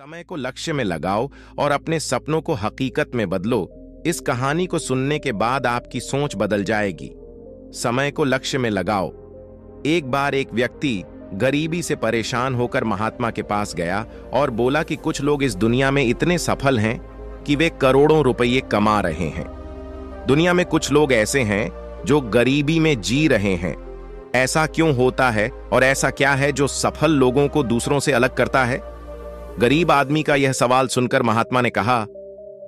समय को लक्ष्य में लगाओ और अपने सपनों को हकीकत में बदलो। इस कहानी को सुनने के बाद आपकी सोच बदल जाएगी। समय को लक्ष्य में लगाओ। एक बार एक व्यक्ति गरीबी से परेशान होकर महात्मा के पास गया और बोला कि कुछ लोग इस दुनिया में इतने सफल हैं कि वे करोड़ों रुपये कमा रहे हैं। दुनिया में कुछ लोग ऐसे हैं जो गरीबी में जी रहे हैं। ऐसा क्यों होता है और ऐसा क्या है जो सफल लोगों को दूसरों से अलग करता है? गरीब आदमी का यह सवाल सुनकर महात्मा ने कहा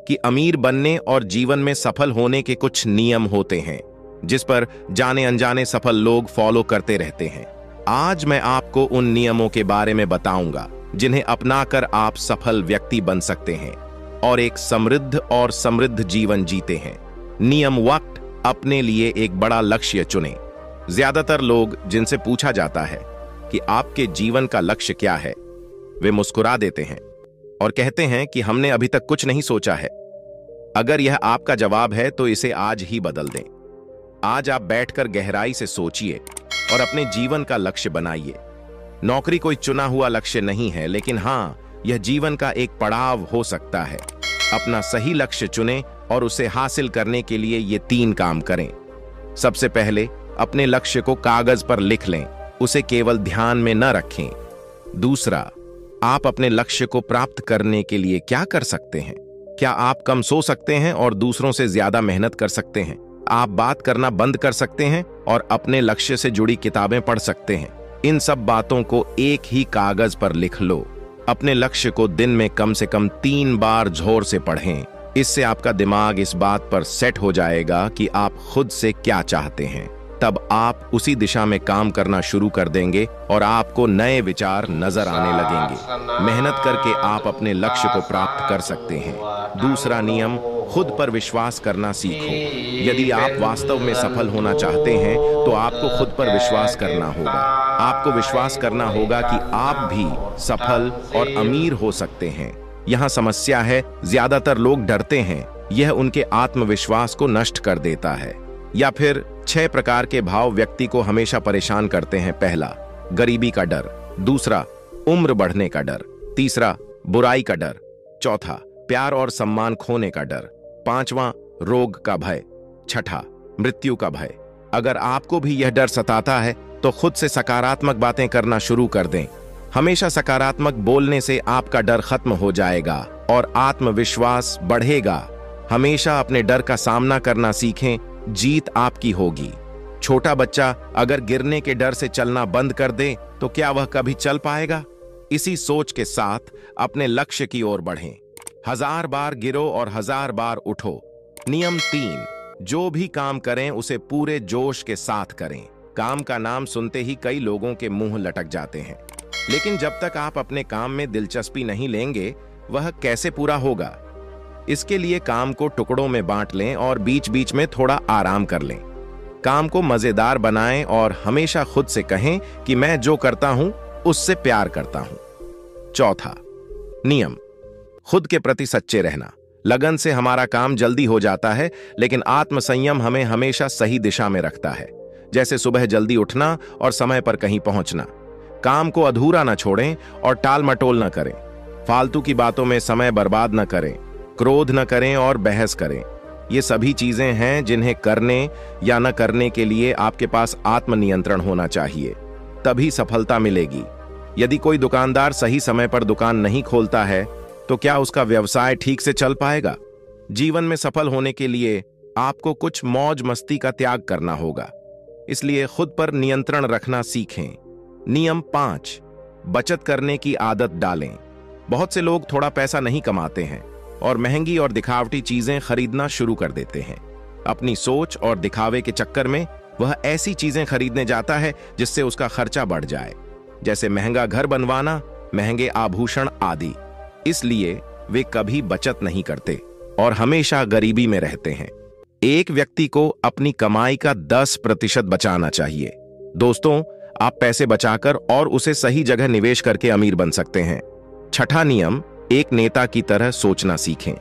कि अमीर बनने और जीवन में सफल होने के कुछ नियम होते हैं जिस पर जाने अनजाने सफल लोग फॉलो करते रहते हैं। आज मैं आपको उन नियमों के बारे में बताऊंगा जिन्हें अपनाकर आप सफल व्यक्ति बन सकते हैं और एक समृद्ध जीवन जीते हैं। नियम 1, अपने लिए एक बड़ा लक्ष्य चुनें। ज्यादातर लोग जिनसे पूछा जाता है कि आपके जीवन का लक्ष्य क्या है, वे मुस्कुरा देते हैं और कहते हैं कि हमने अभी तक कुछ नहीं सोचा है। अगर यह आपका जवाब है तो इसे आज ही बदल दें। आज आप बैठकर गहराई से सोचिए और अपने जीवन का लक्ष्य बनाइए। नौकरी कोई चुना हुआ लक्ष्य नहीं है, लेकिन हाँ, यह जीवन का एक पड़ाव हो सकता है। अपना सही लक्ष्य चुनें और उसे हासिल करने के लिए ये 3 काम करें। सबसे पहले अपने लक्ष्य को कागज पर लिख लें, उसे केवल ध्यान में न रखें। दूसरा, आप अपने लक्ष्य को प्राप्त करने के लिए क्या कर सकते हैं? क्या आप कम सो सकते हैं और दूसरों से ज्यादा मेहनत कर सकते हैं? आप बात करना बंद कर सकते हैं और अपने लक्ष्य से जुड़ी किताबें पढ़ सकते हैं। इन सब बातों को एक ही कागज पर लिख लो। अपने लक्ष्य को दिन में कम से कम 3 बार जोर से पढ़ें। इससे आपका दिमाग इस बात पर सेट हो जाएगा कि आप खुद से क्या चाहते हैं। तब आप उसी दिशा में काम करना शुरू कर देंगे और आपको नए विचार नजर आने लगेंगे। मेहनत करके आप अपने लक्ष्य को प्राप्त कर सकते हैं। दूसरा नियम, खुद पर विश्वास करना सीखो। यदि आप वास्तव में सफल होना चाहते हैं तो आपको खुद पर विश्वास करना होगा। आपको विश्वास करना होगा कि आप भी सफल और अमीर हो सकते हैं। यहाँ समस्या है, ज्यादातर लोग डरते हैं। यह उनके आत्मविश्वास को नष्ट कर देता है। या फिर 6 प्रकार के भाव व्यक्ति को हमेशा परेशान करते हैं। पहला, गरीबी का डर। दूसरा, उम्र बढ़ने का डर। तीसरा, बुराई का डर। चौथा, प्यार और सम्मान खोने का डर। 5वां, रोग का भय। 6ठा, मृत्यु का भय। अगर आपको भी यह डर सताता है तो खुद से सकारात्मक बातें करना शुरू कर दें। हमेशा सकारात्मक बोलने से आपका डर खत्म हो जाएगा और आत्मविश्वास बढ़ेगा। हमेशा अपने डर का सामना करना सीखें, जीत आपकी होगी। छोटा बच्चा अगर गिरने के डर से चलना बंद कर दे तो क्या वह कभी चल पाएगा? इसी सोच के साथ अपने लक्ष्य की ओर बढ़ें। 1000 बार गिरो और 1000 बार उठो। नियम 3, जो भी काम करें उसे पूरे जोश के साथ करें। काम का नाम सुनते ही कई लोगों के मुंह लटक जाते हैं, लेकिन जब तक आप अपने काम में दिलचस्पी नहीं लेंगे वह कैसे पूरा होगा? इसके लिए काम को टुकड़ों में बांट लें और बीच बीच में थोड़ा आराम कर लें। काम को मजेदार बनाएं और हमेशा खुद से कहें कि मैं जो करता हूं उससे प्यार करता हूं। चौथा नियम, खुद के प्रति सच्चे रहना। लगन से हमारा काम जल्दी हो जाता है, लेकिन आत्मसंयम हमें हमेशा सही दिशा में रखता है। जैसे सुबह जल्दी उठना और समय पर कहीं पहुंचना। काम को अधूरा न छोड़ें और टाल मटोल न करें। फालतू की बातों में समय बर्बाद न करें। क्रोध न करें और बहस करें। ये सभी चीजें हैं जिन्हें करने या न करने के लिए आपके पास आत्मनियंत्रण होना चाहिए, तभी सफलता मिलेगी। यदि कोई दुकानदार सही समय पर दुकान नहीं खोलता है तो क्या उसका व्यवसाय ठीक से चल पाएगा? जीवन में सफल होने के लिए आपको कुछ मौज मस्ती का त्याग करना होगा, इसलिए खुद पर नियंत्रण रखना सीखें। नियम 5, बचत करने की आदत डालें। बहुत से लोग थोड़ा पैसा नहीं कमाते हैं और महंगी और दिखावटी चीजें खरीदना शुरू कर देते हैं। अपनी सोच और दिखावे के चक्कर में वह ऐसी चीजें खरीदने जाता है जिससे उसका खर्चा बढ़ जाए, जैसे महंगा घर बनवाना, महंगे आभूषण आदि। इसलिए वे कभी बचत नहीं करते और हमेशा गरीबी में रहते हैं। एक व्यक्ति को अपनी कमाई का 10% बचाना चाहिए। दोस्तों, आप पैसे बचाकर और उसे सही जगह निवेश करके अमीर बन सकते हैं। 6ठा नियम, एक नेता की तरह सोचना सीखें।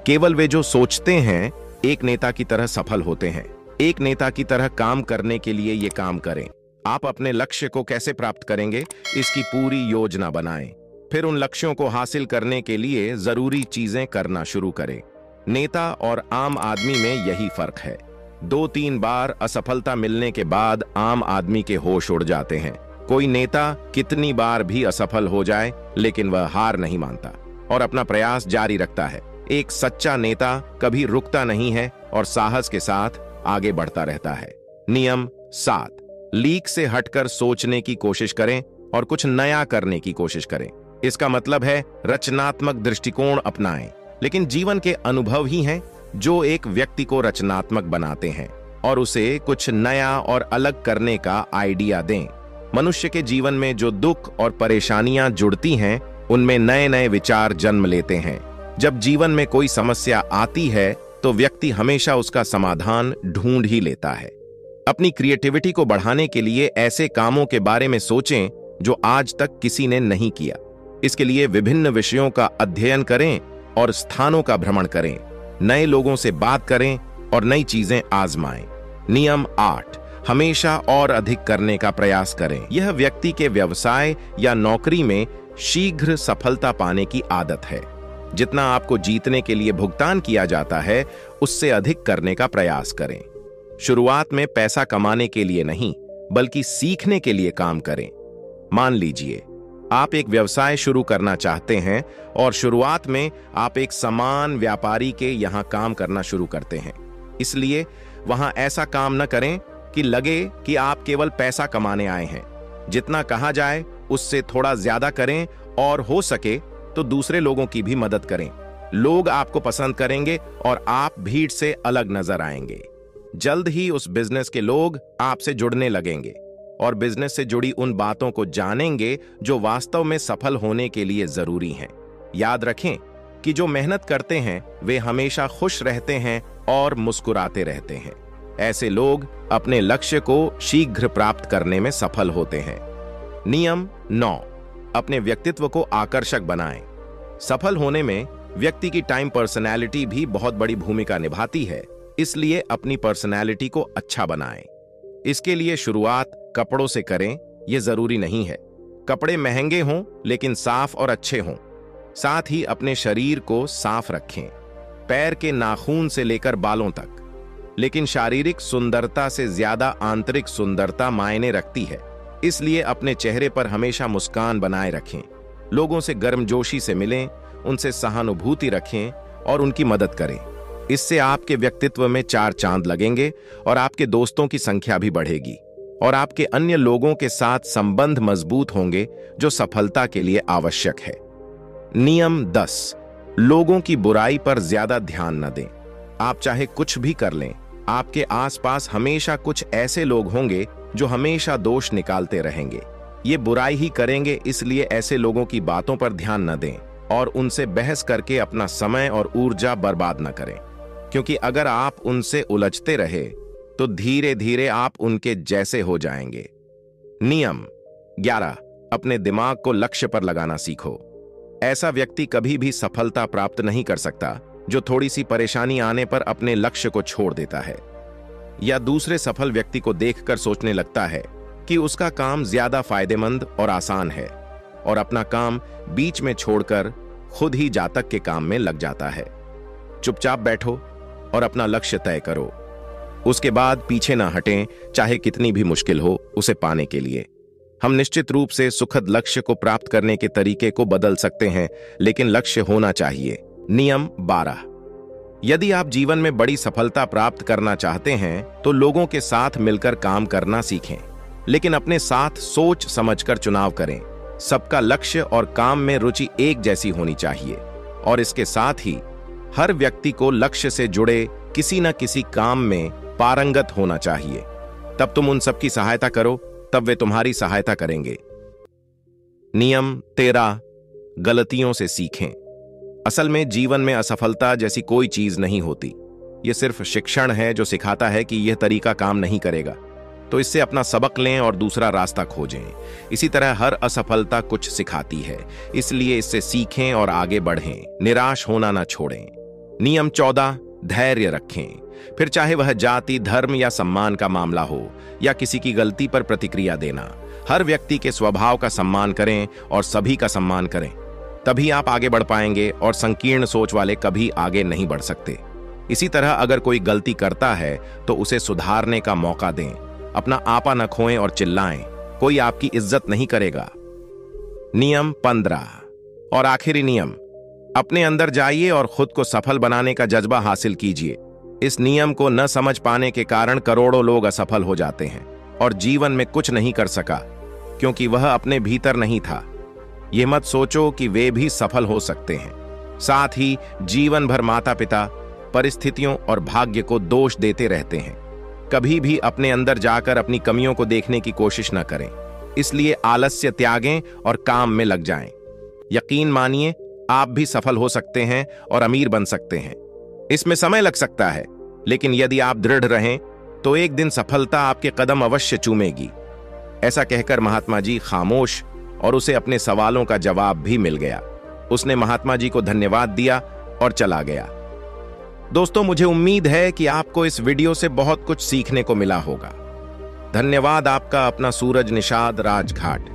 केवल वे जो सोचते हैं एक नेता की तरह सफल होते हैं। एक नेता की तरह काम करने के लिए ये काम करें। आप अपने लक्ष्य को कैसे प्राप्त करेंगे, इसकी पूरी योजना बनाएं। फिर उन लक्ष्यों को हासिल करने के लिए जरूरी चीजें करना शुरू करें। नेता और आम आदमी में यही फर्क है। 2-3 बार असफलता मिलने के बाद आम आदमी के होश उड़ जाते हैं। कोई नेता कितनी बार भी असफल हो जाए, लेकिन वह हार नहीं मानता और अपना प्रयास जारी रखता है। एक सच्चा नेता कभी रुकता नहीं है और साहस के साथ आगे बढ़ता रहता है। नियम 7, लीक से हटकर सोचने की कोशिश करें और कुछ नया करने की कोशिश करें। इसका मतलब है रचनात्मक दृष्टिकोण अपनाएं, लेकिन जीवन के अनुभव ही हैं जो एक व्यक्ति को रचनात्मक बनाते हैं और उसे कुछ नया और अलग करने का आइडिया दें। मनुष्य के जीवन में जो दुख और परेशानियां जुड़ती हैं, उनमें नए नए विचार जन्म लेते हैं। जब जीवन में कोई समस्या आती है तो व्यक्ति हमेशा उसका समाधान ढूंढ ही लेता है। अपनी क्रिएटिविटी को बढ़ाने के लिए ऐसे कामों के बारे में सोचें जो आज तक किसी ने नहीं किया। इसके लिए विभिन्न विषयों का अध्ययन करें और स्थानों का भ्रमण करें, नए लोगों से बात करें और नई चीजें आजमाएं। नियम 8, हमेशा और अधिक करने का प्रयास करें। यह व्यक्ति के व्यवसाय या नौकरी में शीघ्र सफलता पाने की आदत है। जितना आपको जीतने के लिए भुगतान किया जाता है, उससे अधिक करने का प्रयास करें। शुरुआत में पैसा कमाने के लिए नहीं, बल्कि सीखने के लिए काम करें। मान लीजिए आप एक व्यवसाय शुरू करना चाहते हैं और शुरुआत में आप एक सामान व्यापारी के यहां काम करना शुरू करते हैं। इसलिए वहां ऐसा काम न करें कि लगे कि आप केवल पैसा कमाने आए हैं। जितना कहा जाए उससे थोड़ा ज्यादा करें और हो सके तो दूसरे लोगों की भी मदद करें। लोग आपको पसंद करेंगे और आप भीड़ से अलग नजर आएंगे। जल्द ही उस बिजनेस के लोग आपसे जुड़ने लगेंगे और बिजनेस से जुड़ी उन बातों को जानेंगे जो वास्तव में सफल होने के लिए जरूरी हैं। याद रखें कि जो मेहनत करते हैं वे हमेशा खुश रहते हैं और मुस्कुराते रहते हैं। ऐसे लोग अपने लक्ष्य को शीघ्र प्राप्त करने में सफल होते हैं। नियम 9, अपने व्यक्तित्व को आकर्षक बनाएं। सफल होने में व्यक्ति की टाइम पर्सनैलिटी भी बहुत बड़ी भूमिका निभाती है, इसलिए अपनी पर्सनैलिटी को अच्छा बनाएं। इसके लिए शुरुआत कपड़ों से करें, यह जरूरी नहीं है कपड़े महंगे हों, लेकिन साफ और अच्छे हों। साथ ही अपने शरीर को साफ रखें, पैर के नाखून से लेकर बालों तक। लेकिन शारीरिक सुंदरता से ज्यादा आंतरिक सुंदरता मायने रखती है, इसलिए अपने चेहरे पर हमेशा मुस्कान बनाए रखें। लोगों से गर्मजोशी से मिलें, उनसे सहानुभूति रखें और उनकी मदद करें। इससे आपके व्यक्तित्व में 4 चांद लगेंगे और आपके दोस्तों की संख्या भी बढ़ेगी और आपके अन्य लोगों के साथ संबंध मजबूत होंगे, जो सफलता के लिए आवश्यक है। नियम 10, लोगों की बुराई पर ज्यादा ध्यान न दें। आप चाहे कुछ भी कर लें, आपके आसपास हमेशा कुछ ऐसे लोग होंगे जो हमेशा दोष निकालते रहेंगे। ये बुराई ही करेंगे, इसलिए ऐसे लोगों की बातों पर ध्यान न दें और उनसे बहस करके अपना समय और ऊर्जा बर्बाद न करें, क्योंकि अगर आप उनसे उलझते रहे तो धीरे धीरे आप उनके जैसे हो जाएंगे। नियम 11, अपने दिमाग को लक्ष्य पर लगाना सीखो। ऐसा व्यक्ति कभी भी सफलता प्राप्त नहीं कर सकता जो थोड़ी सी परेशानी आने पर अपने लक्ष्य को छोड़ देता है या दूसरे सफल व्यक्ति को देखकर सोचने लगता है कि उसका काम ज्यादा फायदेमंद और आसान है और अपना काम बीच में छोड़कर खुद ही जातक के काम में लग जाता है। चुपचाप बैठो और अपना लक्ष्य तय करो, उसके बाद पीछे ना हटें, चाहे कितनी भी मुश्किल हो उसे पाने के लिए। हम निश्चित रूप से सुखद लक्ष्य को प्राप्त करने के तरीके को बदल सकते हैं, लेकिन लक्ष्य होना चाहिए। नियम 12, यदि आप जीवन में बड़ी सफलता प्राप्त करना चाहते हैं तो लोगों के साथ मिलकर काम करना सीखें, लेकिन अपने साथ सोच समझकर चुनाव करें। सबका लक्ष्य और काम में रुचि एक जैसी होनी चाहिए और इसके साथ ही हर व्यक्ति को लक्ष्य से जुड़े किसी न किसी काम में पारंगत होना चाहिए। तब तुम उन सबकी सहायता करो, तब वे तुम्हारी सहायता करेंगे। नियम 13, गलतियों से सीखें। असल में जीवन में असफलता जैसी कोई चीज नहीं होती। यह सिर्फ शिक्षण है जो सिखाता है कि यह तरीका काम नहीं करेगा, तो इससे अपना सबक लें और दूसरा रास्ता खोजें। इसी तरह हर असफलता कुछ सिखाती है, इसलिए इससे सीखें और आगे बढ़ें, निराश होना ना छोड़ें। नियम 14, धैर्य रखें। फिर चाहे वह जाति, धर्म या सम्मान का मामला हो या किसी की गलती पर प्रतिक्रिया देना, हर व्यक्ति के स्वभाव का सम्मान करें और सभी का सम्मान करें। तभी आप आगे बढ़ पाएंगे और संकीर्ण सोच वाले कभी आगे नहीं बढ़ सकते। इसी तरह अगर कोई गलती करता है तो उसे सुधारने का मौका दें, अपना आपा न खोएं और चिल्लाएं, कोई आपकी इज्जत नहीं करेगा। नियम 15 और आखिरी नियम, अपने अंदर जाइए और खुद को सफल बनाने का जज्बा हासिल कीजिए। इस नियम को न समझ पाने के कारण करोड़ों लोग असफल हो जाते हैं और जीवन में कुछ नहीं कर सका, क्योंकि वह अपने भीतर नहीं था। यह मत सोचो कि वे भी सफल हो सकते हैं। साथ ही जीवन भर माता पिता, परिस्थितियों और भाग्य को दोष देते रहते हैं। कभी भी अपने अंदर जाकर अपनी कमियों को देखने की कोशिश न करें। इसलिए आलस्य त्यागें और काम में लग जाएं। यकीन मानिए, आप भी सफल हो सकते हैं और अमीर बन सकते हैं। इसमें समय लग सकता है, लेकिन यदि आप दृढ़ रहें तो एक दिन सफलता आपके कदम अवश्य चूमेगी। ऐसा कहकर महात्मा जी खामोश और उसे अपने सवालों का जवाब भी मिल गया। उसने महात्मा जी को धन्यवाद दिया और चला गया। दोस्तों, मुझे उम्मीद है कि आपको इस वीडियो से बहुत कुछ सीखने को मिला होगा। धन्यवाद आपका। अपना सूरज निषाद राजघाट।